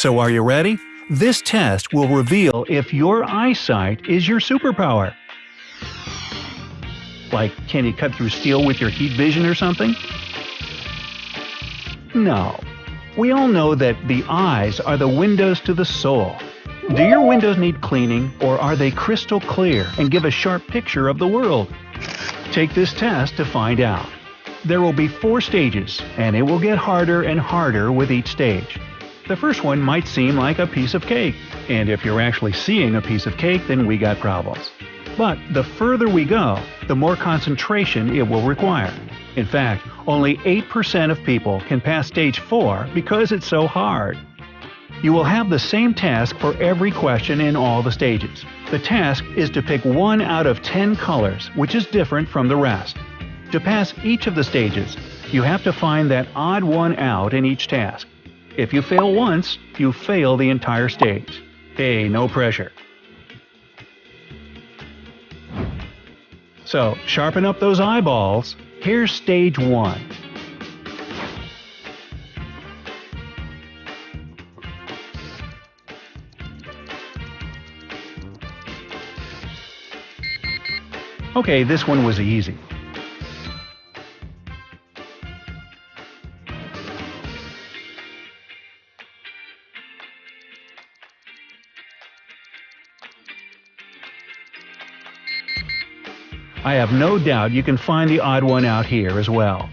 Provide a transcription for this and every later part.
So are you ready? This test will reveal if your eyesight is your superpower. Like, can you cut through steel with your heat vision or something? No. We all know that the eyes are the windows to the soul. Do your windows need cleaning, or are they crystal clear and give a sharp picture of the world? Take this test to find out. There will be 4 stages, and it will get harder and harder with each stage. The first one might seem like a piece of cake, and if you're actually seeing a piece of cake, then we got problems. But the further we go, the more concentration it will require. In fact, only 8% of people can pass stage 4 because it's so hard. You will have the same task for every question in all the stages. The task is to pick 1 out of 10 colors, which is different from the rest. To pass each of the stages, you have to find that odd one out in each task. If you fail once, you fail the entire stage. Hey, no pressure. So, sharpen up those eyeballs. Here's stage 1. Okay, this one was easy. I have no doubt you can find the odd one out here as well.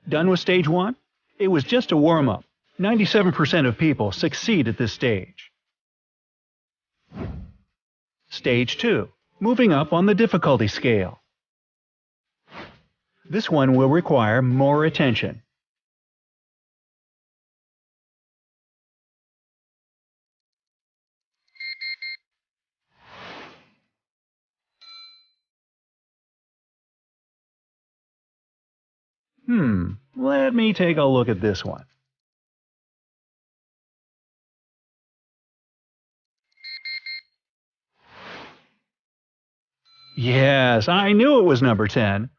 Done with stage 1? It was just a warm-up. 97% of people succeed at this stage. Stage 2. Moving up on the difficulty scale. This one will require more attention. Let me take a look at this one. Yes, I knew it was number 10.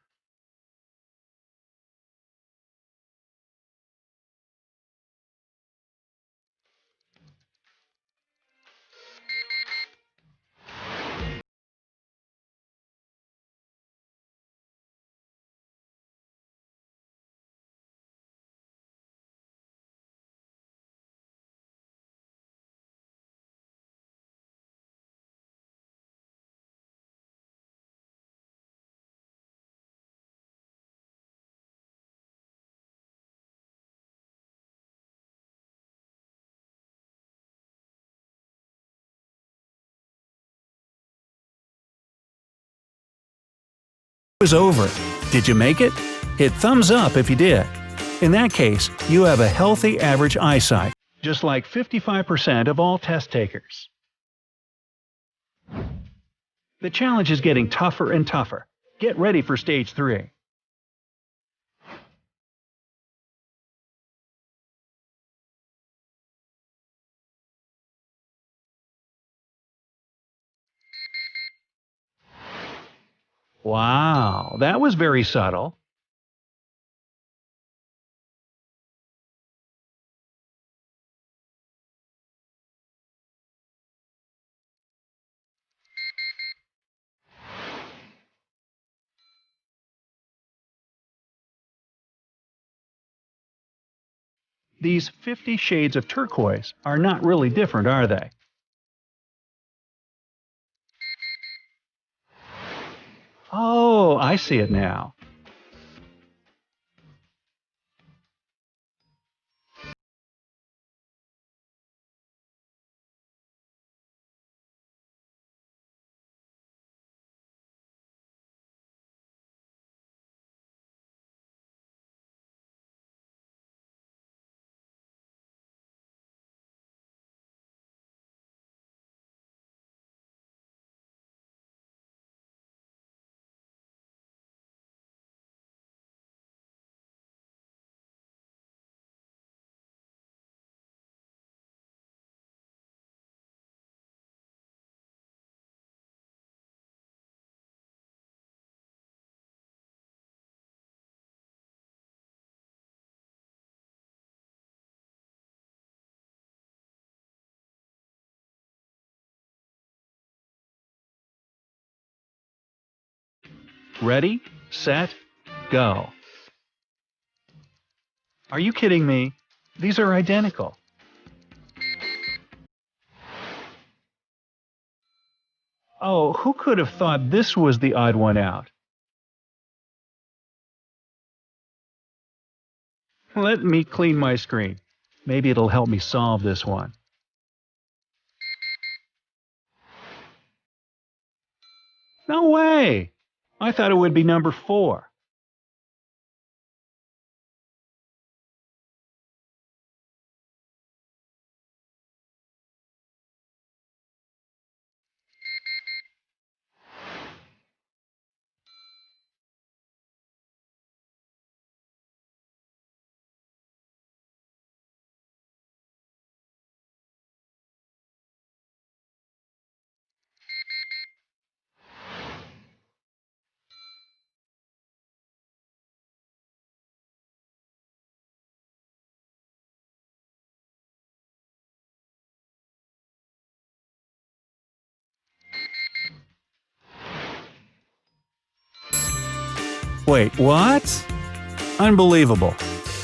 It was over. Did you make it? Hit thumbs up if you did. In that case, you have a healthy average eyesight, just like 55% of all test takers. The challenge is getting tougher and tougher. Get ready for stage 3. Wow, that was very subtle. These 50 shades of turquoise are not really different, are they? Oh, I see it now. Ready, set, go. Are you kidding me? These are identical. Oh, who could have thought this was the odd one out? Let me clean my screen. Maybe it'll help me solve this one. No way! I thought it would be number 4. Wait, what? Unbelievable.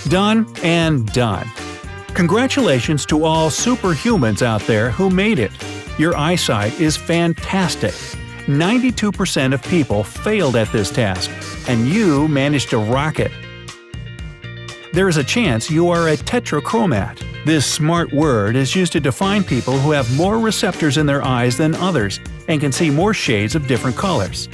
Done and done. Congratulations to all superhumans out there who made it. Your eyesight is fantastic. 92% of people failed at this task, and you managed to rock it. There is a chance you are a tetrachromat. This smart word is used to define people who have more receptors in their eyes than others and can see more shades of different colors.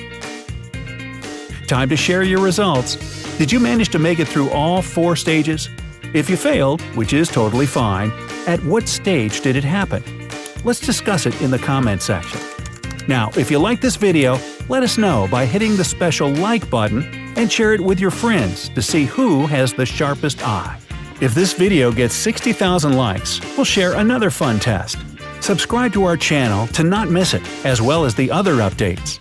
Time to share your results. Did you manage to make it through all 4 stages? If you failed, which is totally fine, at what stage did it happen? Let's discuss it in the comment section. Now, if you like this video, let us know by hitting the special like button and share it with your friends to see who has the sharpest eye. If this video gets 60,000 likes, we'll share another fun test. Subscribe to our channel to not miss it, as well as the other updates.